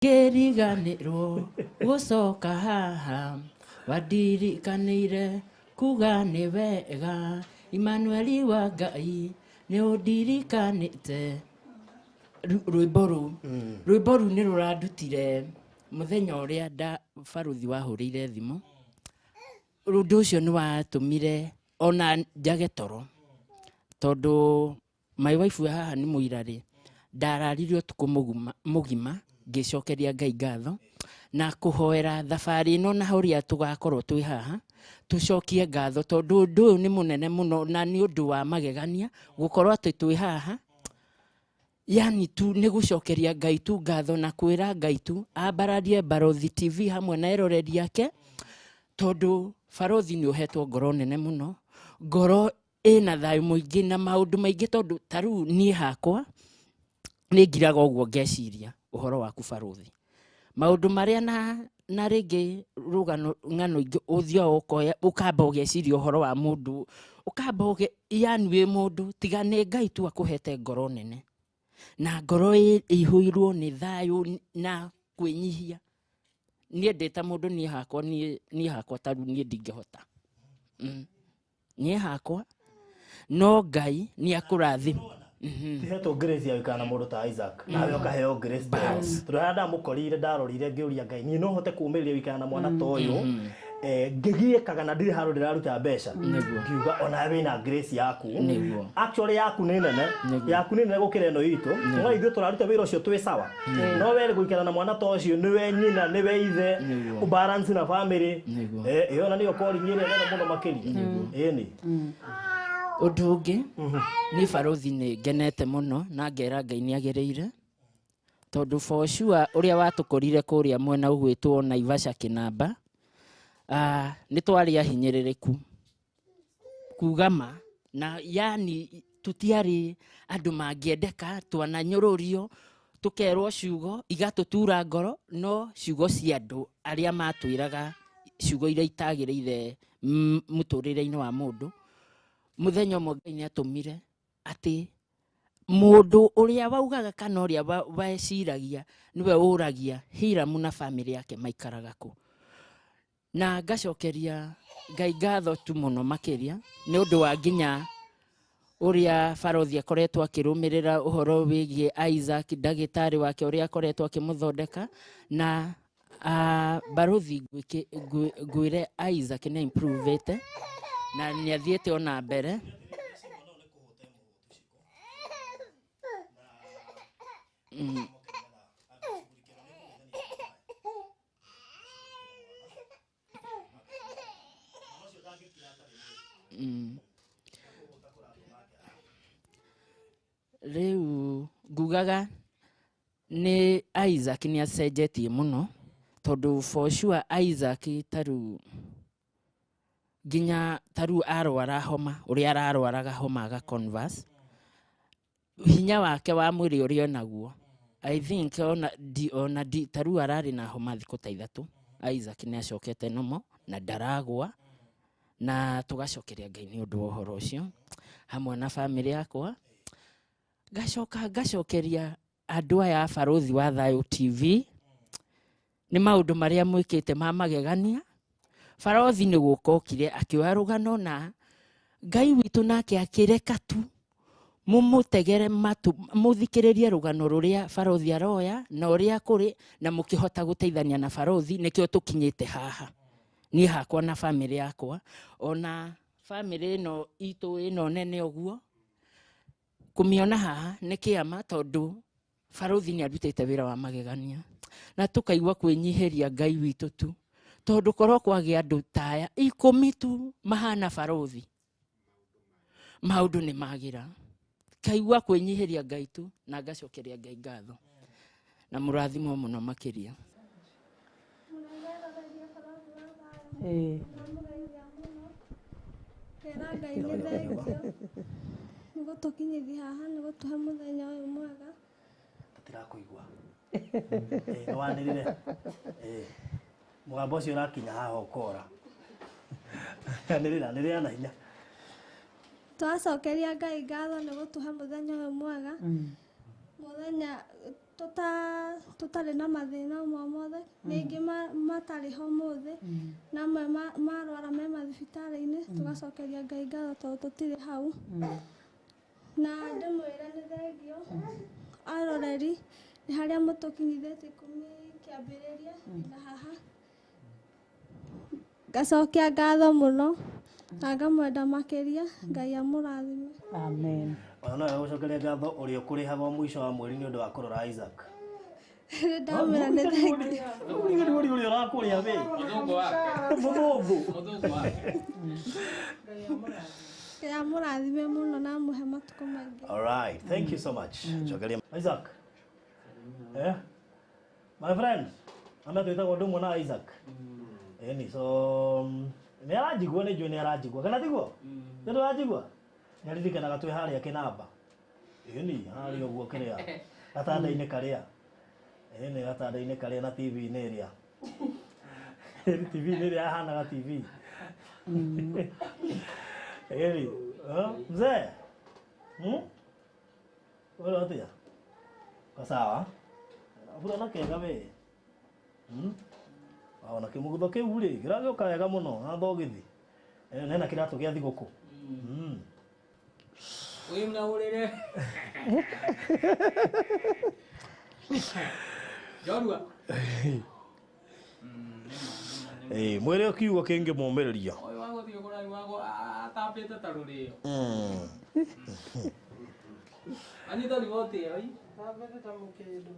Keriganĩrwo gũcoka haha wandirikaniire kuuga nĩ wega Immanuel wa Ngai nĩ ũndirikanĩte. Rwĩmbo rũu nĩ rũrandutire mũthenya ũrĩa baruthi wahũrĩire thimũ. Ũndũ ũcio nĩ watũmire ona njage toro tondũ my wife haha nĩ mũira-rĩ, ndararire ũtukũ mũgima ngĩcokeria Ngai ngatho na kũhoera thabarĩ ĩno na ũrĩa tũgakorwo twĩ haha tũcokie ngatho tondũ ũndũ ũyũ nĩ mũnene mũno na nĩ ũndũ wa magegania gũkorwo atĩ twĩ haha. Yani tu nĩ gũcokeria Ngai tu ngatho na kwĩra Ngai tu ambararie Barothi TV hamwe na eroreri yake tondũ barothi nĩ ũhetwo ngoro nene mũno, ngoro ĩna thayũ mũingĩ na maũndũ maingĩ tondũ ta rĩu niĩ hakwa nĩ ngiraga ũguo ngeciria ũhoro waku barothi. Maũndũ marĩa na rĩngĩ rũgano ng'ano ingĩ ũthiaga ũkoya ũkamba ũgeciria ũhoro wa mũndũ ũkamba yani wĩ mũndũ tiga nĩ Ngai tu akũhete ngoro nene na ngoro ĩihũirwo nĩ thayũ na kwĩnyihia. Niĩ ndĩta mũndũ niĩ hakwa ta rĩu niĩ ndingĩhota. Niĩ hakwa no Ngai nĩ akũrathima. Tihetwo grace ya gũikara na mũndũ ta Isaac nawe ũkaheo grace tondũ harĩa ndamũkorire ndarorire ngĩũria Ngai niĩ no hote kũũmĩrĩria gũikara na mwana ta ũyũ ngĩgiĩkaga na ndirĩ handũ ndĩraruta mbeca ngiuga ona wĩna grace yaku actually yaku nĩ nene gũkĩra ĩno itũ no ithuĩ tũraruta wĩra ũcio twĩ sawa no were gũikara na mwana ta ũcio nĩwe nyina nĩwe ithe ũbalance na family ĩyo na nĩyo calling nene mũno makĩria ĩni. Ũndũ ũngĩ nĩ barothi nĩ ngenete mũno na ngera Ngai nĩ agĩrĩire tondũ for sure ũrĩa watũkorire kũrĩa mwena ũgwĩtwo Naivasha Kĩnamba nĩ twarĩ ahinyĩrĩrĩku kuuga ma na yani tũtiarĩ andũ mangĩendeka twananyũrũrio tũkerwo ciugo igatũtura ngoro no ciugo cia andũ arĩa matwĩraga ciugo iria itagĩrĩire mũtũrĩre-inĩ wa mũndũ. Mũthenya ũmwe Ngai nĩ atũmire atĩ mũndũ ũrĩa waugaga kana ũrĩa weciragia nĩwe ũragia Hiram na family yake maikaraga kũ. Na ngacokeria Ngai ngatho tu mũno makĩria nĩ ũndũ wa nginya ũrĩa barothi akoretwo akĩrũmĩrĩra ũhoro wĩgiĩ Isaac ndagĩtarĩ wake ũrĩa akoretwo akĩmũthondeka na barothi ngwĩre Isaac nĩ improvete na nĩ athiĩte ona mbere. Rĩu ngugaga nĩ Isaac nĩ acenjetie mũno tondũ for sure Isaac tarĩu nginya tarĩu arwara homa ũrĩa ararwaraga homa aga converse hinya wake wa mwĩrĩ ũrĩa naguo I think ona tarĩu ararĩ na homa thikũ ta 3 Isaac nĩ acokete nomo na ndaragwa na tũgacokeria Ngai nĩ ũndũ wa ũhoro ũcio hamwe na family yakwa. Ngacokeria andũ aya barothi wa Thayũ TV nĩ maũndũ marĩa mwĩkĩte ma magegania. Barothi nĩ gũka okire akĩoya rũgano na Ngai witũ nake akĩreka tu mũmũtegere matu mũthikĩrĩrie rũgano rũrĩa barothi aroya na ũrĩa kũrĩ na mũkĩhota gũteithania na barothi nĩkĩo tũkinyĩte haha. Niĩ hakwa na family yakwa ona family ĩno itũ ĩno nene ũguo kũmĩona haha nĩ kĩama tondũ barothi nĩ arutĩte wĩra wa magegania na tũkaigua kwĩnyihĩria Ngai witũ tu tondũ korwo kwagĩa andũ taya 10 tu mahana barothi maũndũ nĩ magira. Kaigua kwĩnyihĩria Ngai tu na ngacokeria Ngai ngatho na mũrathimo mũno makĩria. Nĩguo tũkinyithia haha nĩguo tũhe mũthenya ũyũ mwega. Tũtirakũigua. Nĩ wanĩrĩre. Mũgambo ũcio ũrakinya haha ũkora. Nĩrĩra na hinya. Twacokeria Ngai ngatho nĩguo tũhe mũthenya ũyũ mwega. Mũthenya tutarĩ na mathĩna mothe ningĩ matarĩ ho mũthĩ na amwe marwara me mathibitarĩ-inĩ tugacokeria Ngai ngatho tondũ tũtirĩ hau na ndĩmwĩre nĩ thengio aroreri nĩ harĩa mũtũkinyithĩtie ikũmi kĩambĩrĩria na haha ngacokia ngatho mũno na ngamwenda makĩria Ngai amũrathime. Amen. Ona no gũcokeria ngatho ũrĩa ũkũrĩhagwo mũico wa mweri nĩ ũndũ wa kũrora Isaac. Ndamwĩra nĩ thengio. Ũrĩa ũrakũrĩa we. Mũthũngũ wake. Ngai amũrathime mũno na amũhe matukũ maingĩ. All right, thank you so much. Cokeria Isaac. My friend, twĩtagwo ũndũ ũmwe na Isaac. So nĩ aranjigua nĩ njũĩ nĩ aranjigua kana tiguo? Nĩ ndũranjigua? Nĩ aririkanaga twĩ harĩa kĩnamba. Harĩa ũguo kĩrĩa gatanda-inĩ karĩa. Nĩ gatanda-inĩ karĩa na TV-inĩ ĩrĩa. TV-inĩ ĩrĩa yahanaga TV. Mzee? Wewe atia? Kwa sawa? Abura na kega we. Ona kimugutho kiu ri kiragioka wega muno na thogithi. Nena kiratu gia thiguku. Uyu na urire. Jorua. Mwere ukiuga kingi muumiriria. Oyo wago thio kura wago atapete tarurio. Ani tari wote ai. Tapete tamukedo.